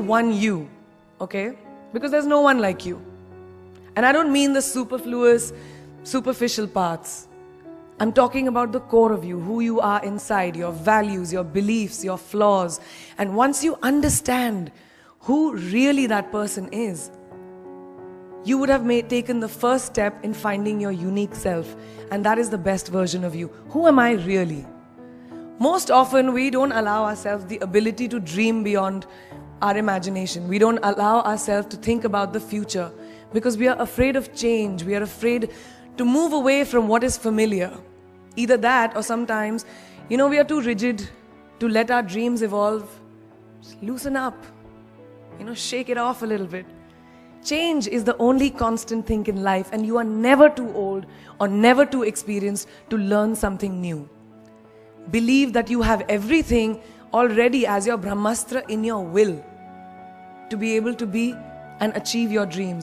one you, okay? Because there's no one like you. And I don't mean the superfluous, superficial parts. I'm talking about the core of you, who you are inside, your values, your beliefs, your flaws. And once you understand who really that person is, you would have taken the first step in finding your unique self. And that is the best version of you. Who am I really? Most often, we don't allow ourselves the ability to dream beyond our imagination. We don't allow ourselves to think about the future because we are afraid of change. We are afraid to move away from what is familiar. Either that or sometimes, we are too rigid to let our dreams evolve. Just loosen up. Shake it off a little bit. Change is the only constant thing in life, and you are never too old or never too experienced to learn something new. Believe that you have everything already as your Brahmastra in your will to be able to be and achieve your dreams.